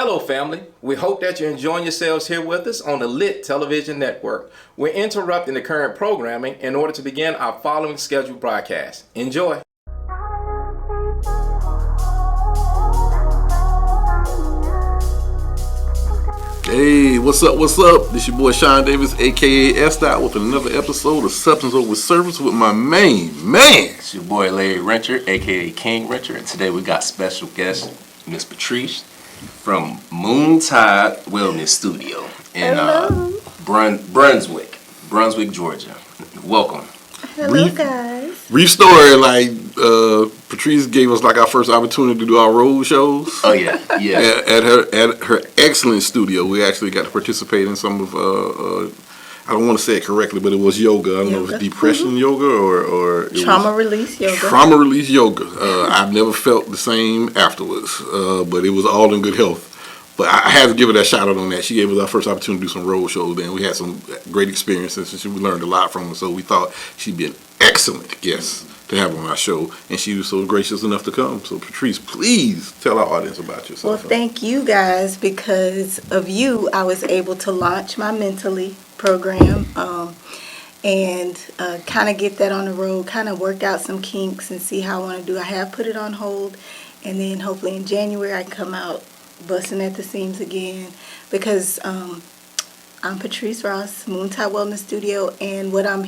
Hello, family. We hope that you're enjoying yourselves here with us on the Lit Television Network. We're interrupting the current programming in order to begin our following scheduled broadcast. Enjoy. Hey, what's up, what's up? This your boy Sean Davis, a.k.a. S-Dot, with another episode of Substance Over Service with my main man. It's your boy Larry Renter, a.k.a. King Renter, and today we got special guest, Miss Patrice, from Moontide Wellness Studio in Brunswick, Georgia. Welcome. Hello, guys. Brief story, Patrice gave us our first opportunity to do our road shows. Oh yeah. At her excellent studio, we actually got to participate in some of I don't want to say it correctly, but it was yoga. I don't know if it's depression yoga or trauma release yoga. Trauma release yoga. I've never felt the same afterwards, but it was all in good health. But I had to give her that shout out on that. She gave us our first opportunity to do some road shows, and we had some great experiences. We learned a lot from her, so we thought she'd be an excellent guest to have on our show, and she was so gracious enough to come. So Patrice, please tell our audience about yourself. Well, thank you guys. Because of you, I was able to launch my Mentally program and kind of get that on the road, kind of work out some kinks and see how I want to do. I have put it on hold, and then hopefully in January I can come out busting at the seams again, because I'm Patrice Ross, Moontide Wellness Studio, and what I'm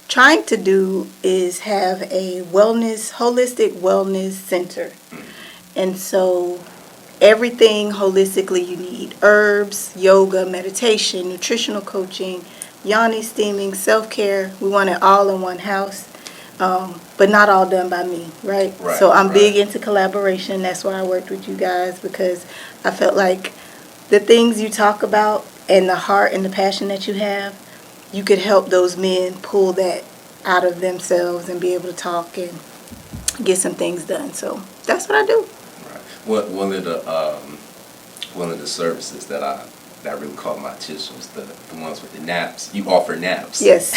trying to do is have a holistic wellness center. And so everything holistically you need: herbs, yoga, meditation, nutritional coaching, yoni steaming, self-care. We want it all in one house, but not all done by me, right? So I'm big into collaboration. That's why I worked with you guys, because I felt like the things you talk about and the heart and the passion that you have, you could help those men pull that out of themselves and be able to talk and get some things done. So that's what I do. Right. One of the services that really caught my attention was the ones with the naps. You offer naps. Yes.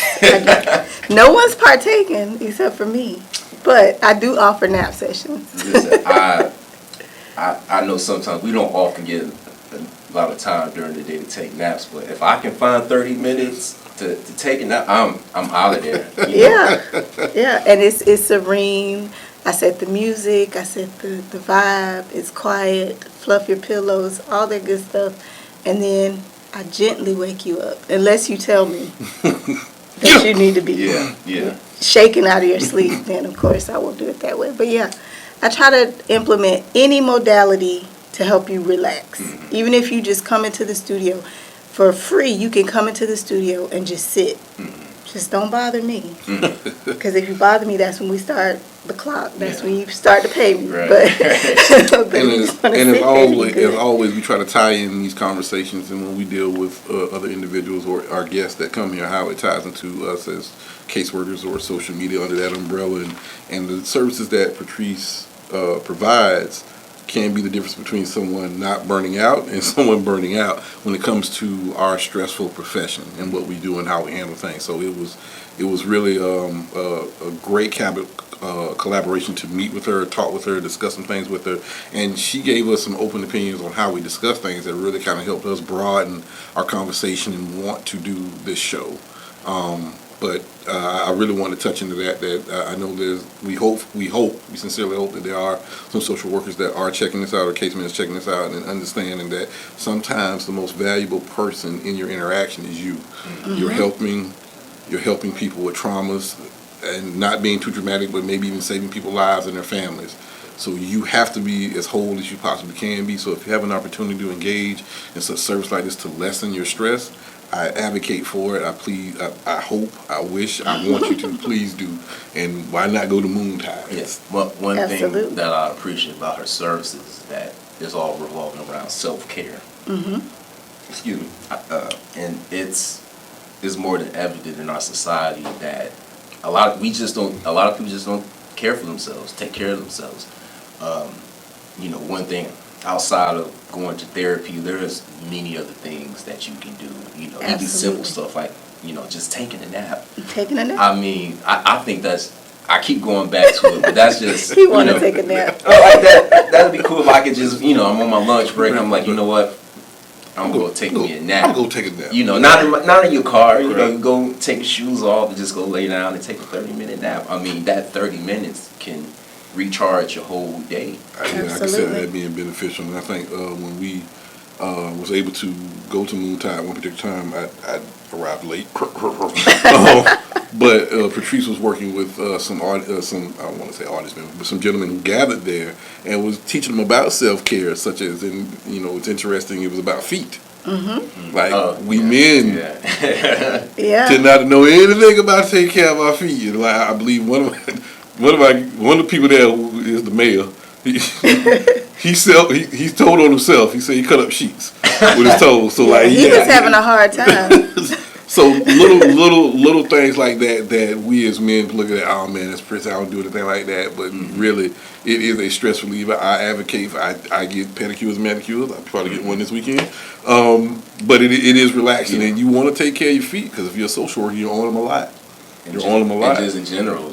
No one's partaking except for me, but I do offer nap sessions. Listen, I know sometimes we don't often get a lot of time during the day to take naps, but if I can find 30 minutes to take a nap, I'm out of there. Yeah, and it's serene. I set the music, I set the vibe. It's quiet. Fluff your pillows, all that good stuff. And then I gently wake you up, unless you tell me that you need to be shaken out of your sleep. Then, of course, I won't do it that way. But, yeah, I try to implement any modality to help you relax. Mm-hmm. Even if you just come into the studio for free, you can come into the studio and just sit. Mm-hmm. Just don't bother me. Because if you bother me, that's when we start the clock. That's when you start to pay me. Right. But as always, we try to tie in these conversations, and when we deal with other individuals or our guests that come here, how it ties into us as caseworkers or social media under that umbrella, and the services that Patrice provides can be the difference between someone not burning out and someone burning out when it comes to our stressful profession and what we do and how we handle things. So it was really a great collaboration to meet with her, talk with her, discuss some things with her, and she gave us some open opinions on how we discuss things that really kind of helped us broaden our conversation and want to do this show. But I really want to touch into that I know we sincerely hope that there are some social workers that are checking this out, or case managers checking this out, and understanding that sometimes the most valuable person in your interaction is you. Mm-hmm. You're helping people with traumas, and not being too dramatic, but maybe even saving people's lives and their families. So you have to be as whole as you possibly can be. So if you have an opportunity to engage in such service like this to lessen your stress, I advocate for it. I hope, I wish, I want you to please do. And why not go to Moontide? Yes. Well, one thing that I appreciate about her services is that it's all revolving around self-care. Mm-hmm. Excuse me. And it's more than evident in our society that a lot of people just don't care for themselves, take care of themselves. One thing outside of going to therapy, there's many other things that you can do. Even simple stuff like, just taking a nap. Taking a nap. I mean, I think that's I keep going back to it, but that's just He want to take a nap. Oh, like that. That'd be cool if I could just, I'm on my lunch break. I'm like, you know what? I'm gonna take me a nap. I'm gonna take a nap. Not in your car. You go take your shoes off and just go lay down and take a 30-minute nap. I mean, that 30 minutes can recharge your whole day. I consider that being beneficial, and I think when we was able to go to Moontide one particular time, I arrived late. But Patrice was working with some I don't want to say artists, but some gentlemen who gathered there and was teaching them about self-care, such as it's interesting. It was about feet. Mm-hmm. Like men tend not to know anything about taking care of our feet. And like I believe one of the people there who is the mayor. He's told on himself. He said he cut up sheets with his toes. So he was having a hard time. So little things like that we as men look at, oh man, that's pretty, I don't do anything like that. But really, it is a stress reliever. I advocate for, I get pedicures and manicures. I'll probably get one this weekend. But it is relaxing, and you want to take care of your feet, because if you're a social worker, you're on them a lot. And just in general,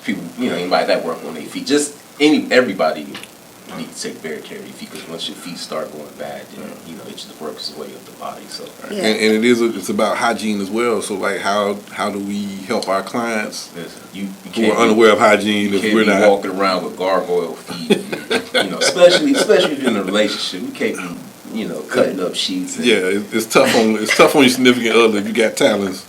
people, anybody that work on their feet, everybody need to take very care of your feet, because once your feet start going bad, then it just works its way up the body. So and it's about hygiene as well. So like how do we help our clients who are unaware of hygiene if we're not walking around with gargoyle feet? And, especially if you're in a relationship, you can't be cutting up sheets. And it's tough on your significant other if you got talons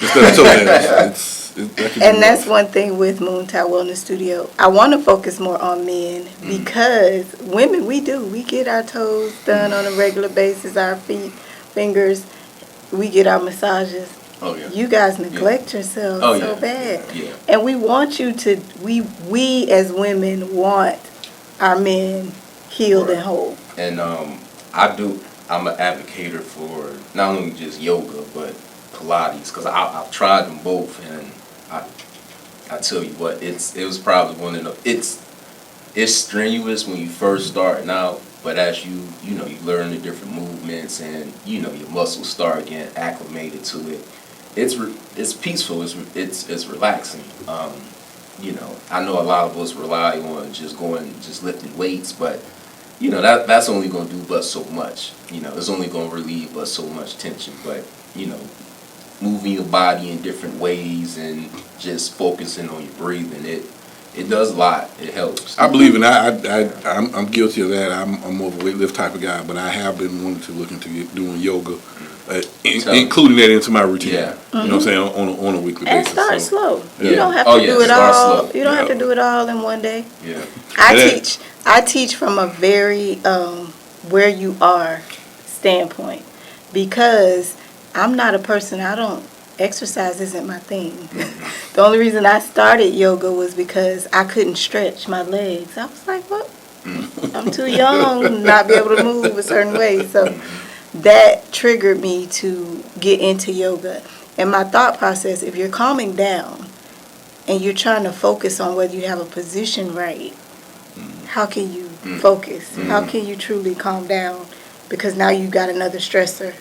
instead of toenails. And that's one thing with Moontide Wellness Studio. I want to focus more on men, because women, we get our toes done on a regular basis, our feet, fingers, we get our massages. Oh yeah. You guys neglect yourselves so bad. Yeah. And we want you to, we as women want our men healed and whole. And I'm an advocate for not only just yoga, but Pilates, because I've tried them both, and I tell you what, it was probably one of the, it's strenuous when you first starting out, but as you learn the different movements, and your muscles start getting acclimated to it, it's peaceful, it's relaxing. I know a lot of us rely on just lifting weights, but that's only going to do but so much. It's only going to relieve but so much tension, but moving your body in different ways and just focusing on your breathing, it does a lot. It helps. I believe in I'm guilty of that. I'm more of a weightlift type of guy, but I have been wanting to look into doing yoga, including that into my routine. Yeah. You know what I'm saying, on a weekly And basis. start slow. Yeah. You don't have to do it all. Slow. You don't have to do it all in one day. Yeah. I teach from a very where you are standpoint, because I'm not a person, exercise isn't my thing. The only reason I started yoga was because I couldn't stretch my legs. I was like, what? I'm too young to not be able to move a certain way. So that triggered me to get into yoga. And my thought process, if you're calming down and you're trying to focus on whether you have a position right, how can you focus? How can you truly calm down? Because now you got another stressor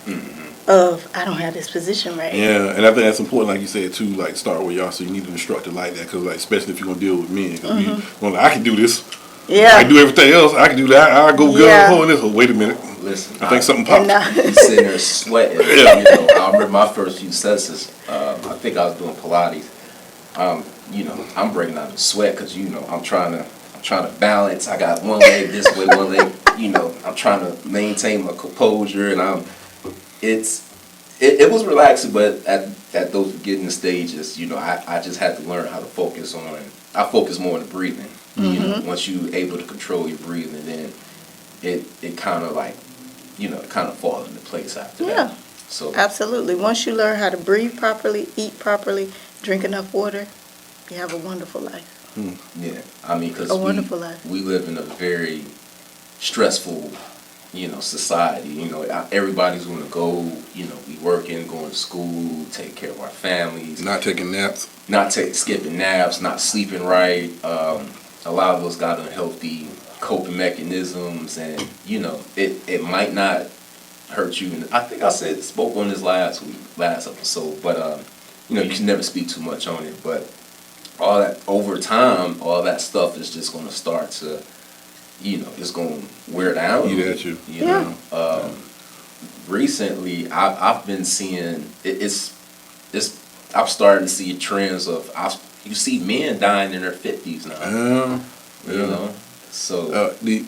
of, I don't have this position right. Yeah, and I think that's important, like you said, too, like start where you are, so you need an instructor like that, because especially if you're going to deal with men. Cause I can do this. Yeah. I can do everything else. I can do that. I'll go go this. Oh, wait a minute. Listen, I think something popped. You sitting there sweating. I remember my first few sessions. I think I was doing Pilates. I'm breaking out in sweat because I'm trying to balance. I got one leg this way, one leg. I'm trying to maintain my composure, and it was relaxing, but at those beginning stages, I just had to learn how to focus on. I focus more on the breathing. Once you're able to control your breathing, then it kind of falls into place after that. So Absolutely. Once you learn how to breathe properly, eat properly, drink enough water, you have a wonderful life. Yeah, I mean, because we live in a very stressful, society. Everybody's going to go, be working, going to school, take care of our families. Not taking naps. Skipping naps, not sleeping right. A lot of us got unhealthy coping mechanisms, and it might not hurt you. And I think I spoke on this last episode, but you can never speak too much on it, but all that over time, all that stuff is just going to start to, it's going to wear down. Eat at you. You know, recently I've been seeing it's I'm starting to see trends of you see men dying in their 50s now. You know, so the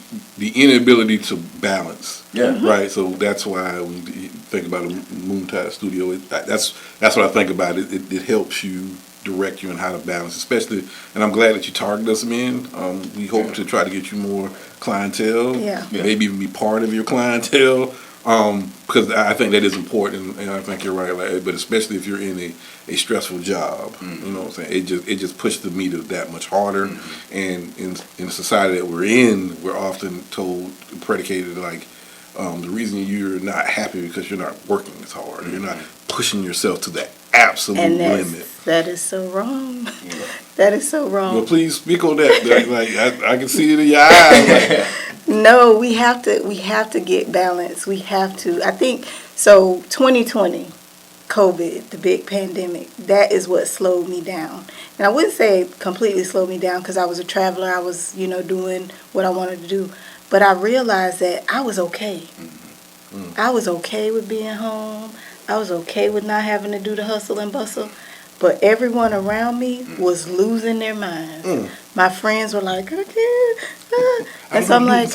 inability to balance. Yeah. Right. So that's why when you think about a Moontide Studio, that's what I think about. It helps you direct you on how to balance, especially. And I'm glad that you target us, men. We hope to try to get you more clientele. Yeah. Maybe even be part of your clientele. Because I think that is important, and I think you're right. Like, but especially if you're in a stressful job, you know what I'm saying? It just pushes the meter that much harder. And in the society that we're in, we're often told, predicated like, the reason you're not happy because you're not working as hard, or you're not pushing yourself to the absolute limit. That is so wrong. That is so wrong. Well, please speak on that. Like I can see it in your eyes. Like, no, we have to get balance. We have to. I think so. 2020, COVID, the big pandemic. That is what slowed me down. And I wouldn't say it completely slowed me down because I was a traveler. I was, doing what I wanted to do. But I realized that I was okay. I was okay with being home. I was okay with not having to do the hustle and bustle. But everyone around me was losing their minds. My friends were like, I can't. And so I'm like,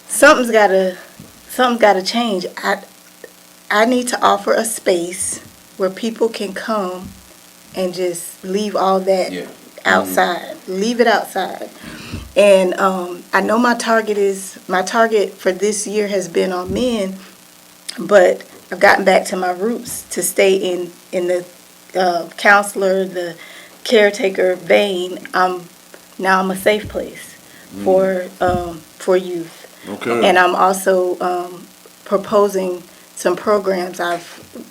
something's gotta change. I need to offer a space where people can come and just leave all that outside. Leave it outside. And I know my target for this year has been on men, but I've gotten back to my roots to stay in the counselor, the caretaker vein. Now I'm a safe place for youth. okay. And I'm also proposing some programs. I've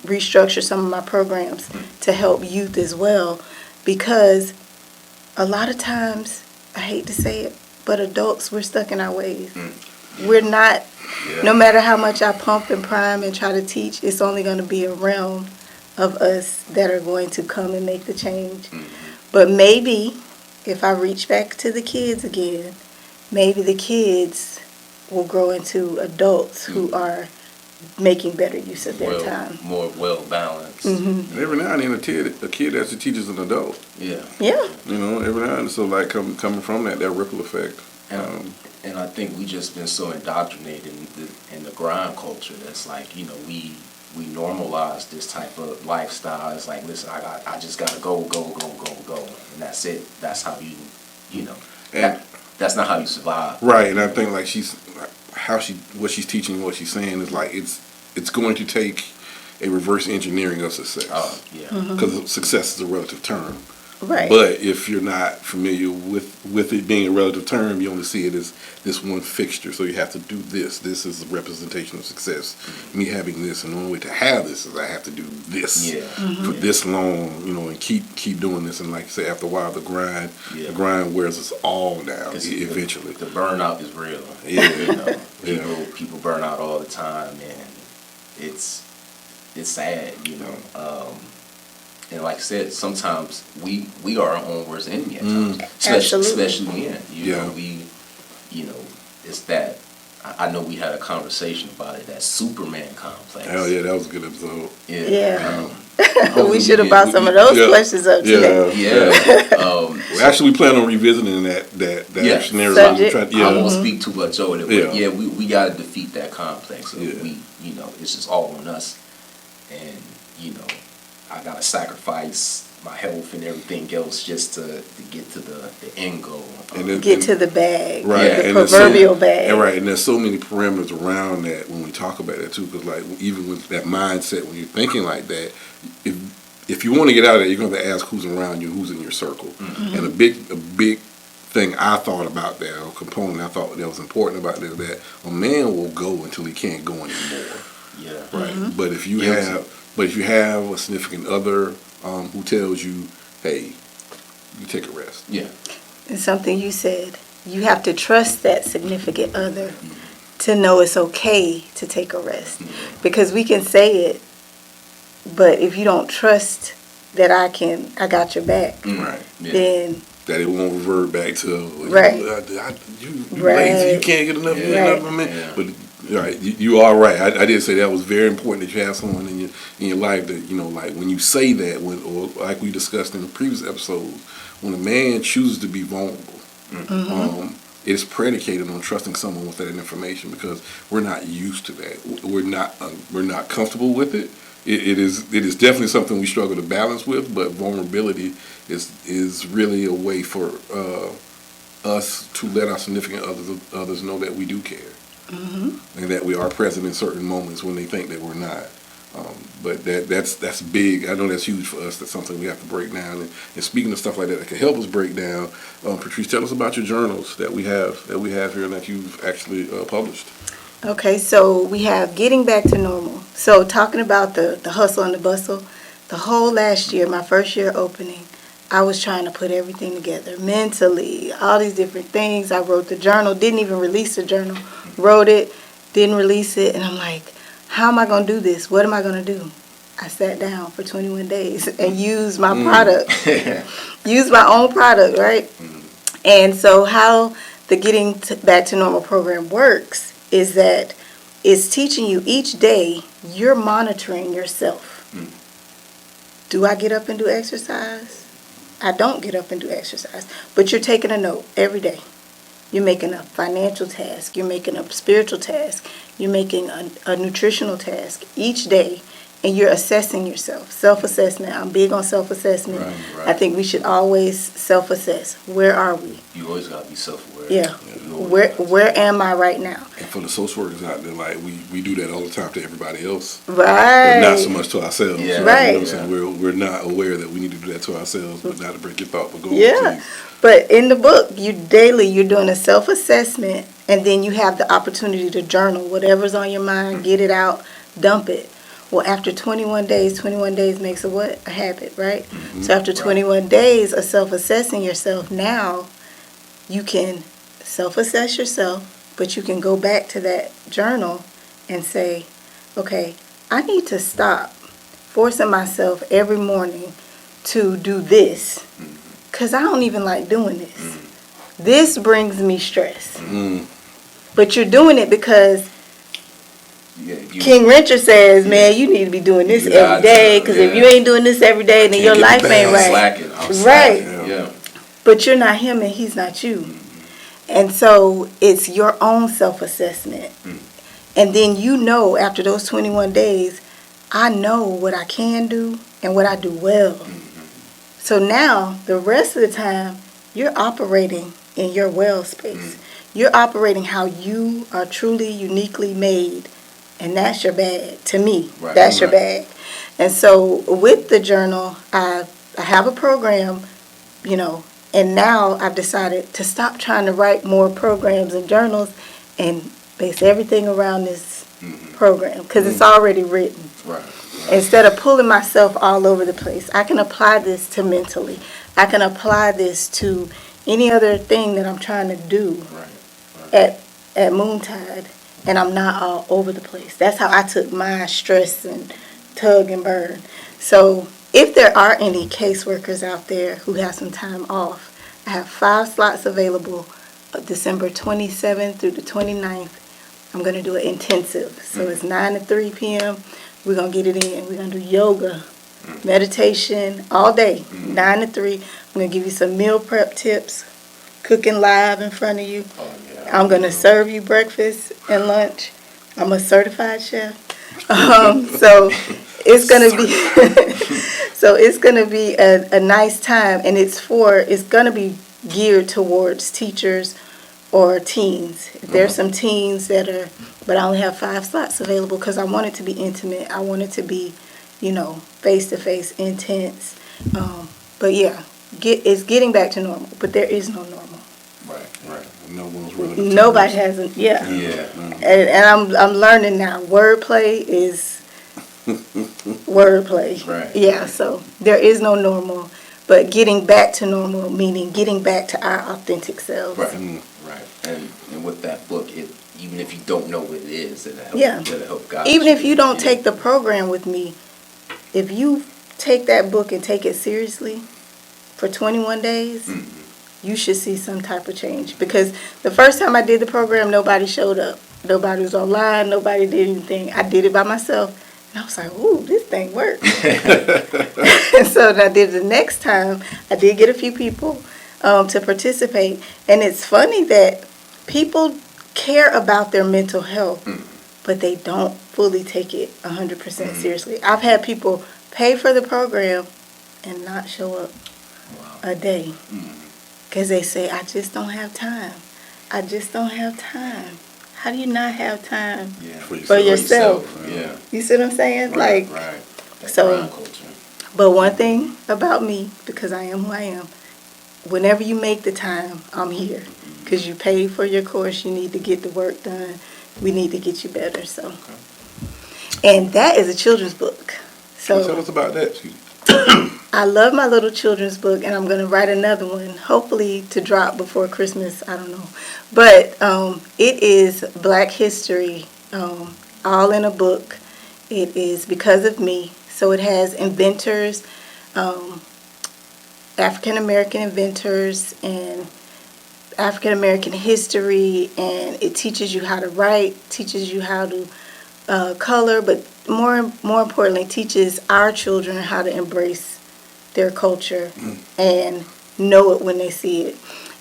restructured some of my programs to help youth as well, because a lot of times, I hate to say it, but adults, we're stuck in our ways. We're not, no matter how much I pump and prime and try to teach, it's only going to be a realm of us that are going to come and make the change. But maybe if I reach back to the kids again, maybe the kids will grow into adults who are making better use of their time. More well balanced. And every now and then a kid actually teaches an adult. Yeah. Every now and then. So like coming from that ripple effect. And I think we just been so indoctrinated in the grind culture that's like, we normalize this type of lifestyle. It's like, listen, I just gotta go, and that's it. That's how that's not how you survive. Right, and I think like what she's teaching, what she's saying is like it's going to take a reverse engineering of success. Because success is a relative term. Right. But if you're not familiar with it being a relative term, you only see it as this one fixture. So you have to do this. This is a representation of success. Me having this, and the only way to have this is I have to do this for this long, and keep doing this. And like you say, after a while, the grind wears us all down eventually. The burnout is real. People burn out all the time, and it's sad, And like I said, sometimes we are our own worst enemy at times, especially men. It's that. I know we had a conversation about it. That Superman complex. Hell yeah, that was a good episode. We should have brought some of those questions up today. We actually plan on revisiting that scenario. I won't speak too much over it, but we got to defeat that complex. So it's just all on us, and I gotta sacrifice my health and everything else just to get to the end goal. Get to the bag, right? The proverbial bag. And there's so many parameters around that when we talk about that too, because like even with that mindset, when you're thinking like that, if you want to get out of that, you're going to ask who's around you, who's in your circle. And a big thing I thought about that, or component I thought that was important about that, is that a man will go until he can't go anymore. Right. But if you have a significant other who tells you, hey, you take a rest. And something you said, you have to trust that significant other to know it's okay to take a rest. Because we can say it, but if you don't trust that I got your back, Right. Yeah. then That it won't revert back to Right. You Right. lazy, you can't get enough, Yeah. enough of me. Yeah. But right, you are right. I did say that was very important that you have someone in your life that like when you say that or like we discussed in the previous episode, when a man chooses to be vulnerable, it's predicated on trusting someone with that information because we're not used to that. We're not comfortable with it. It is definitely something we struggle to balance with, but vulnerability is really a way for us to let our significant others know that we do care, and that we are present in certain moments when they think that we're not. But that's big. I know that's huge for us. That's something we have to break down. And speaking of stuff like that can help us break down, Patrice, tell us about your journals that we have here and that you've actually published. Okay, so we have Getting Back to Normal. So talking about the hustle and the bustle, the whole last year, my first year opening, I was trying to put everything together mentally, all these different things. I wrote the journal, didn't even release the journal, wrote it, didn't release it, and I'm like, how am I going to do this? What am I going to do? I sat down for 21 days and used my product, used my own product, right? And so how the Getting Back to Normal program works is that it's teaching you each day, you're monitoring yourself. Do I get up and do exercise? I don't get up and do exercise. But you're taking a note every day. You're making a financial task. You're making a spiritual task. You're making a nutritional task each day. And you're assessing yourself. Self-assessment. I'm big on self-assessment. Right. I think we should always self-assess. Where are we? You always got to be self-aware. Yeah. Where am I right now? And for the social workers out there, like we do that all the time to everybody else, Right. but not so much to ourselves. Yeah. Right. You know what I'm saying? We're not aware that we need to do that to ourselves, but not to break your thought. But go on, Yeah. please. But in the book, you're doing a self-assessment, and then you have the opportunity to journal whatever's on your mind, get it out, dump it. Well, after 21 days makes a what? A habit, right? So after 21 days of self-assessing yourself, now you can self-assess yourself, but you can go back to that journal and say, okay, I need to stop forcing myself every morning to do this because I don't even like doing this. This brings me stress. But you're doing it because King Richard says, man, you need to be doing this every day because if you ain't doing this every day, then your life ain't right. I'm slacking. Yeah. But you're not him and he's not you. And so it's your own self-assessment. And then you know after those 21 days, I know what I can do and what I do well. So now the rest of the time, you're operating in your well space. You're operating how you are truly uniquely made. And that's your bag. To me, that's your bag. And so with the journal, I have a program, and now I've decided to stop trying to write more programs and journals and base everything around this program because it's already written. Right. Instead of pulling myself all over the place, I can apply this to mentally. I can apply this to any other thing that I'm trying to do at Moontide. And I'm not all over the place. That's how I took my stress and tug and burn. So if there are any caseworkers out there who have some time off, I have 5 slots available December 27th through the 29th. I'm going to do an intensive. So it's 9 to 3 p.m. We're going to get it in. We're going to do yoga, meditation all day, 9 to 3. I'm going to give you some meal prep tips, cooking live in front of you. I'm going to serve you breakfast and lunch. I'm a certified chef. So it's going to be a nice time, and it's going to be geared towards teachers or teens. There's some teens but I only have 5 slots available because I want it to be intimate. I want it to be, face-to-face, intense. But yeah, it's getting back to normal, but there is no normal. Right. No one's really. Nobody hasn't. Yeah. And I'm learning now. Wordplay is wordplay. Right. Yeah. So there is no normal, but getting back to normal meaning getting back to our authentic selves. Right. Right. And with that book, even if you don't know what it is, it'll help. Yeah. It'll help guide Even you. if you don't take the program with me, if you take that book and take it seriously for 21 days, you should see some type of change. Because the first time I did the program, nobody showed up. Nobody was online. Nobody did anything. I did it by myself. And I was like, ooh, this thing works. And so I did the next time. I did get a few people to participate. And it's funny that people care about their mental health, but they don't fully take it 100% seriously. I've had people pay for the program and not show up a day because they say, I just don't have time. I just don't have time. How do you not have time for yourself? Yeah. You see what I'm saying? Right. So, Grind culture. but one thing about me, because I am who I am, whenever you make the time, I'm here. Because you paid for your course, you need to get the work done. We need to get you better. So, and that is a children's book. So tell us about that, Judy. I love my little children's book, and I'm going to write another one, hopefully to drop before Christmas. I don't know. But it is Black history, all in a book. It is because of me. So it has inventors, African-American inventors, and African-American history, and it teaches you how to write, teaches you how to color, but more importantly, teaches our children how to embrace their culture and know it when they see it.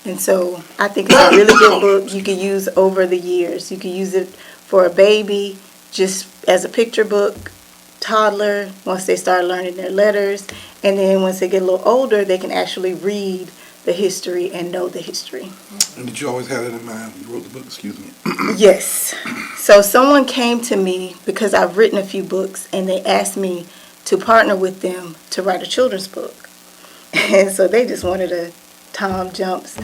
And so I think it's a really good book you can use over the years. You can use it for a baby, just as a picture book, toddler, once they start learning their letters, and then once they get a little older, they can actually read the history and know the history. And did you always have that in mind when you wrote the book? Excuse me. Yes. So someone came to me because I've written a few books, and they asked me to partner with them to write a children's book. And so they just wanted a Tom Jumps,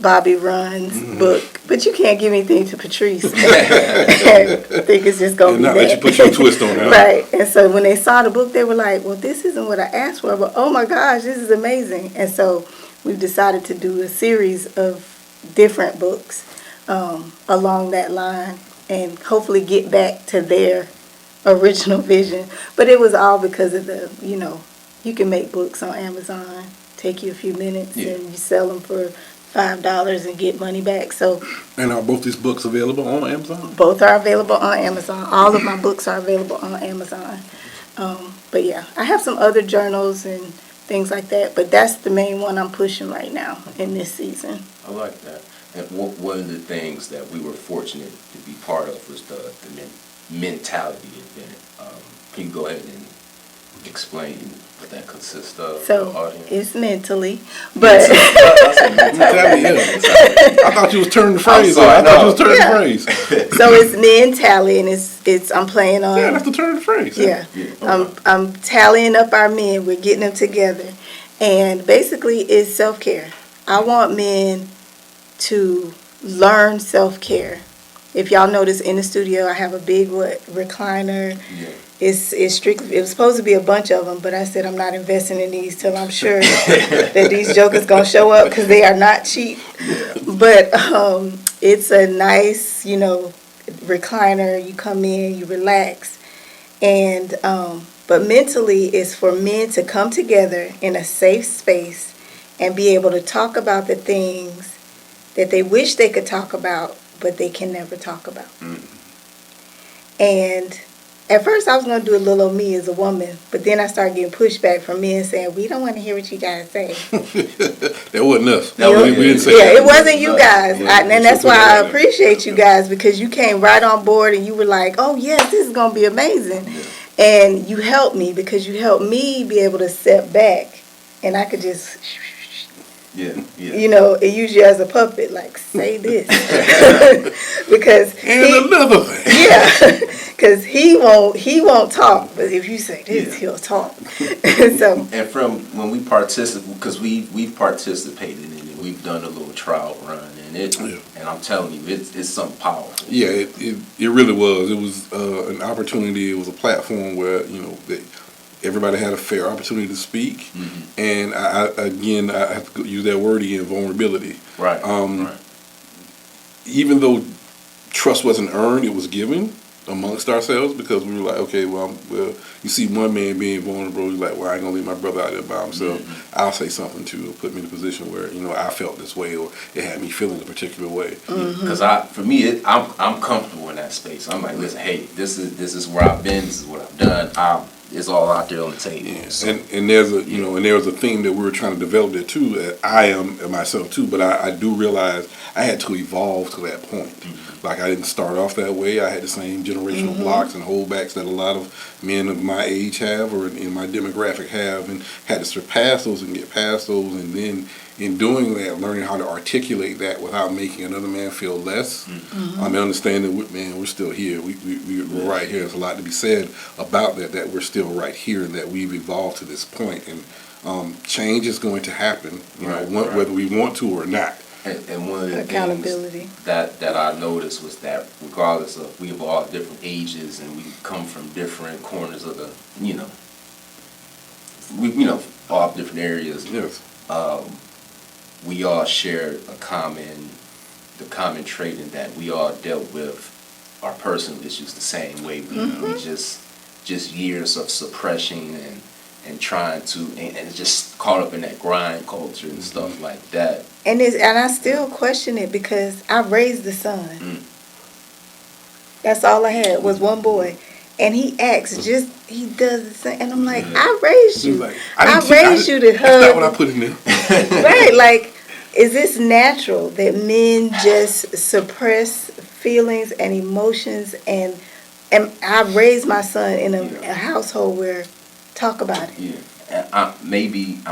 Bobby Runs book. But you can't give anything to Patrice. I think it's just going to be not that. let you put your twist on it. Right. And so when they saw the book, they were like, well, this isn't what I asked for, but oh my gosh, this is amazing. And so we've decided to do a series of different books along that line and hopefully get back to their original vision. But it was all because of the, you can make books on Amazon, take you a few minutes, and you sell them for $5 and get money back. So, and are both these books available on Amazon? Both are available on Amazon. All of my books are available on Amazon. But yeah, I have some other journals and things like that, but that's the main one I'm pushing right now in this season. I like that. And one of the things that we were fortunate to be part of was the mentality event. Can you go ahead and explain what that consists of for the So audience? it's mentally, but Mentality, I thought you was turning the phrase on. I thought you was turning the phrase. so it's me and Tally, and it's I'm playing on. Yeah, that's the turn of the phrase. Yeah, Okay. I'm tallying up our men. We're getting them together, and basically it's self-care. I want men to learn self-care. If y'all notice in the studio, I have a big recliner. Yeah. It's strictly. It was supposed to be a bunch of them, but I said I'm not investing in these till I'm sure that these jokers gonna show up because they are not cheap. But it's a nice, recliner. You come in, you relax, and but mentally, it's for men to come together in a safe space and be able to talk about the things that they wish they could talk about, but they can never talk about. And at first I was going to do a little of me as a woman, but then I started getting pushback from men saying, we don't want to hear what you guys say. That wasn't us. That wasn't we didn't say Yeah, that. it wasn't you guys. Yeah, And that's why I appreciate you guys, because you came right on board and you were like, oh yes, this is going to be amazing. And you helped me because you helped me be able to step back, and I could just... Yeah. and use you as a puppet, like, say this. Because another thing. yeah, because he won't talk, but if you say this, he'll talk. So, And from when we participate, because we've participated in it, we've done a little trial run, and and I'm telling you, it's something powerful. Yeah, it really was. It was an opportunity. It was a platform where everybody had a fair opportunity to speak, and I have to use that word again, vulnerability. Right. Right. Even though trust wasn't earned, it was given. amongst ourselves, because we were like, okay, well, you see one man being vulnerable, you're like, well, I ain't gonna leave my brother out there by himself. Mm-hmm. I'll say something to put me in a position where, you know, I felt this way, or it had me feeling a particular way. Because I'm comfortable in that space. I'm like, listen, hey, this is where I've been. This is what I've done. It's all out there on the table. Yeah. So, and there's a, you know, and there was a theme that we were trying to develop there too. I am myself too, but I do realize I had to evolve to that point. Mm-hmm. Like, I didn't start off that way. I had the same generational blocks and holdbacks that a lot of men of my age have, or in my demographic have, and had to surpass those and get past those. And then in doing that, learning how to articulate that without making another man feel less. I mean, understanding, we're still here. We're right here. There's a lot to be said about that we're still right here, and that we've evolved to this point. And change is going to happen, whether we want to or not. And one of the Accountability. things that I noticed was that regardless of, we have all different ages and we come from different corners of the, all different areas. Yes. We all share the common trait in that we all dealt with our personal issues the same way. We just years of suppression and trying to, and just caught up in that grind culture and stuff like that. And I still question it, because I raised the son. That's all I had was one boy. And he acts he does the same. And I'm like, I raised you. Like, I raised you to hug. That's not what I put in there. Right, like, is this natural that men just suppress feelings and emotions? And I raised my son in a household where talk about it. Yeah. I'm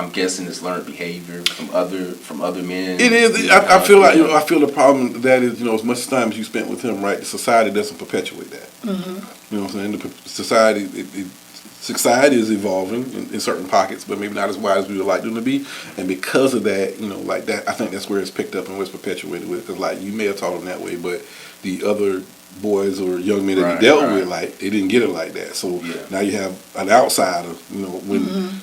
guessing it's learned behavior from other men. It is. I feel like, I feel the problem with that is, as much time as you spent with him, right? The society doesn't perpetuate that. You know what I'm saying? The society is evolving in certain pockets, but maybe not as wide as we would like them to be. And because of that, like that, I think that's where it's picked up and where it's perpetuated with. Because like, you may have taught him that way, but the other boys or young men that he dealt with, like, they didn't get it like that. So now you have an outsider. When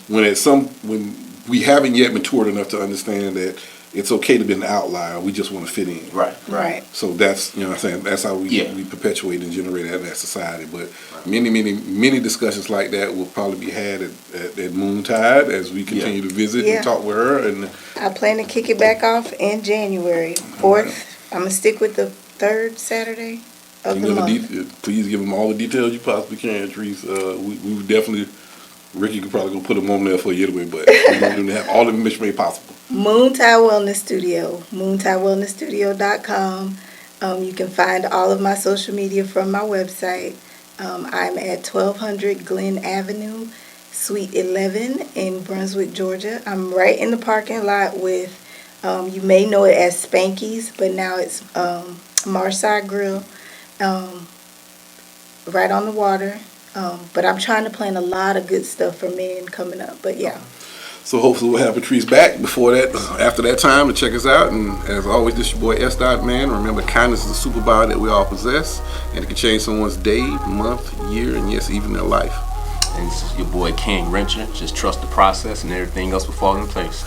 we haven't yet matured enough to understand that it's okay to be an outlier. We just want to fit in. Right. So that's, what I'm saying, that's how we perpetuate and generate that society. But many discussions like that will probably be had at Moontide as we continue to visit and talk with her. And I plan to kick it back off in January 4th. I'm gonna stick with the third Saturday of the month. Please give them all the details you possibly can, Patrice. We would definitely, Ricky could probably go put them on there for you anyway, but we want them to have all the information made possible. Moontide Wellness Studio, moontidewellnessstudio.com. You can find all of my social media from my website. I'm at 1200 Glen Avenue, Suite 11 in Brunswick, Georgia. I'm right in the parking lot with, you may know it as Spanky's, but now it's Marside Grill, right on the water. But I'm trying to plan a lot of good stuff for men coming up. But yeah. So hopefully we'll have Patrice back after that time to check us out. And as always, this is your boy S. Man. Remember, kindness is a superpower that we all possess, and it can change someone's day, month, year, and yes, even their life. And this is your boy King Rencher. Just trust the process, and everything else will fall in place.